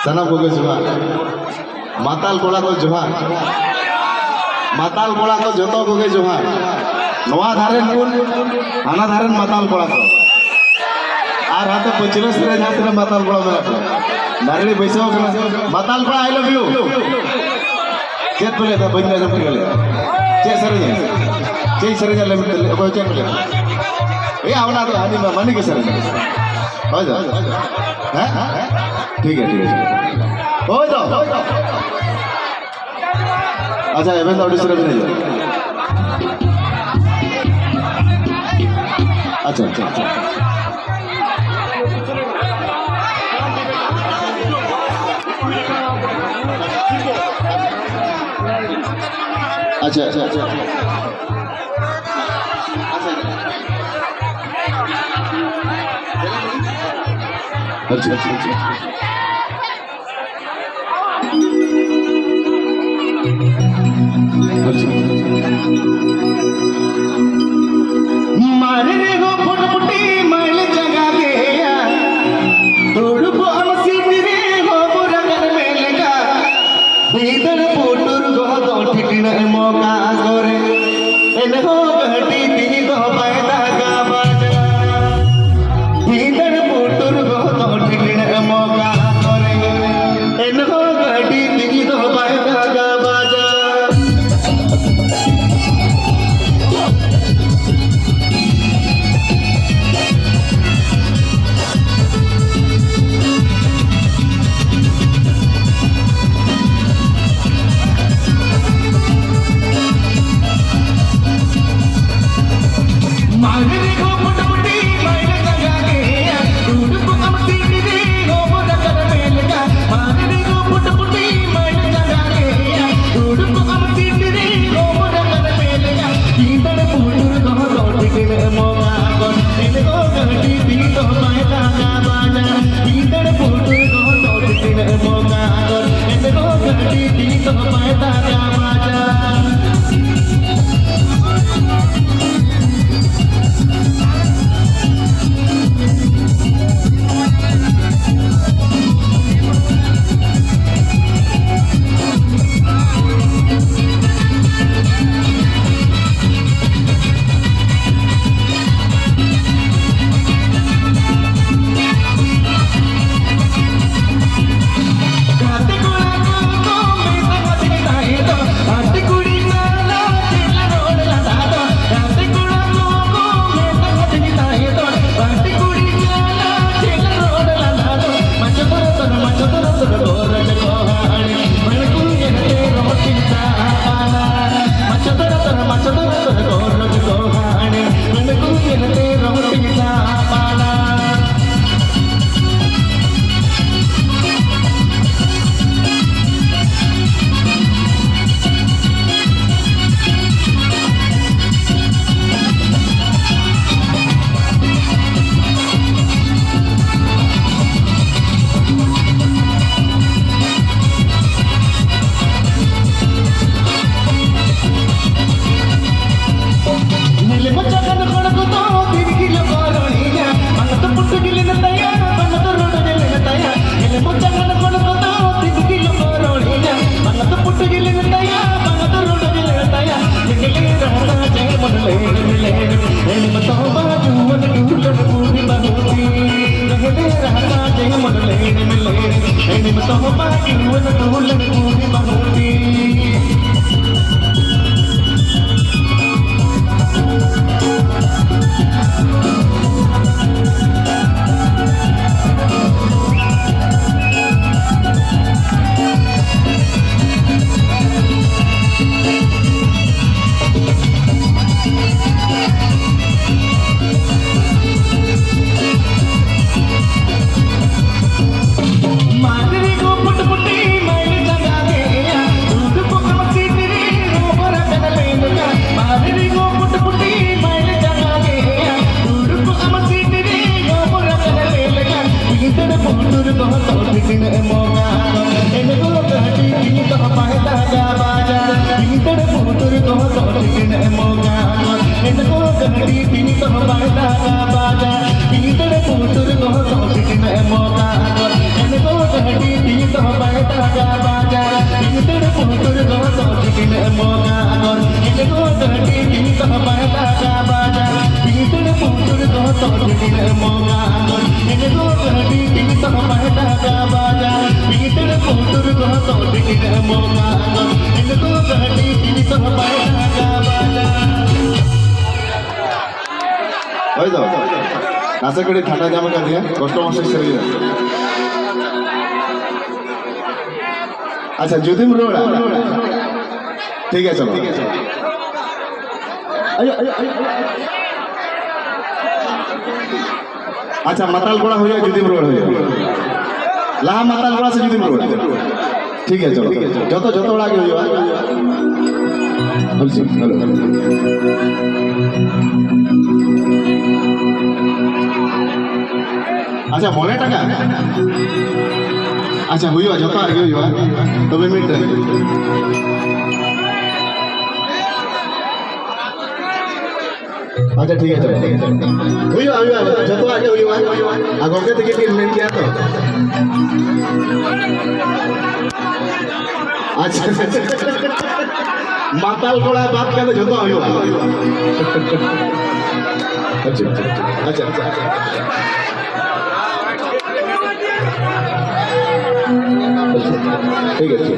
सना को जोहार माताल कोड़ा को जोहार माताल कोड़ा को जोतो को जोहार नवा धारेन कुन हाना धारेन माताल कोड़ा को आर हाते पचरस रे जाते माताल कोड़ा में नारड़ी बैसो माताल कोड़ा आई लव यू चेत बोले था बन्ने जब निकले चे सरे ले को चे बोले ए आवना तो आनी मानी के सरे हो जा हैं ठीक है हो जा अच्छा एबे तो ऑडिशन में नहीं अच्छा अच्छा अच्छा अच्छा अच्छा अच्छा अच्छा अच्छा मारे रे गो फुटफुटी मैल जगा गया तोड़ को अमसी रे हो बुरा कर मेलगा भीतर पोटुर गो तो ठिकना मौका करे एन हो घटी ती गो पैदा का बाजा भीतर पोटुर गो तो ठिकना मौका करे एन हो घटी ती गो पैदा का बाजा টাকা বাজা তিনটের পুতুর কত টিকিন মোগাগর এনে গোটি তো পায় টাকা বাজা তিনটের পুতুর কত টিকিন মোগাগর এনে গোটি তো পায় টাকা বাজা তিনটের পুতুর কত টিকিন মোগাগর এনে গোটি তো পায় টাকা বাজা ওই দাও আশা করি ঠান্ডা জামা কাঁদিয়ে কষ্ট মাসে সেরে যাবে আচ্ছা যদি রোড়া ঠিক আছে আচ্ছা মাতাল গোড়া হয়ে যায় যদি রোড হয়ে যায় লাহা মাতাল গোড়া সে যদি রোড ঠিক আছে যত যত আগে হয়ে যাবে বলছি হ্যালো আচ্ছা মনে টাকা আচ্ছা হইবা যত আগে হইবা তবে মিনিট আচ্ছা ঠিক আছে হইবা হইবা যত আগে হইবা আগে থেকে ট্রিটমেন্ট কিয়া তো আচ্ছা মাতাল গোড়া বাদ কেন যত হইবা আচ্ছা আচ্ছা আচ্ছা ঠিক আছে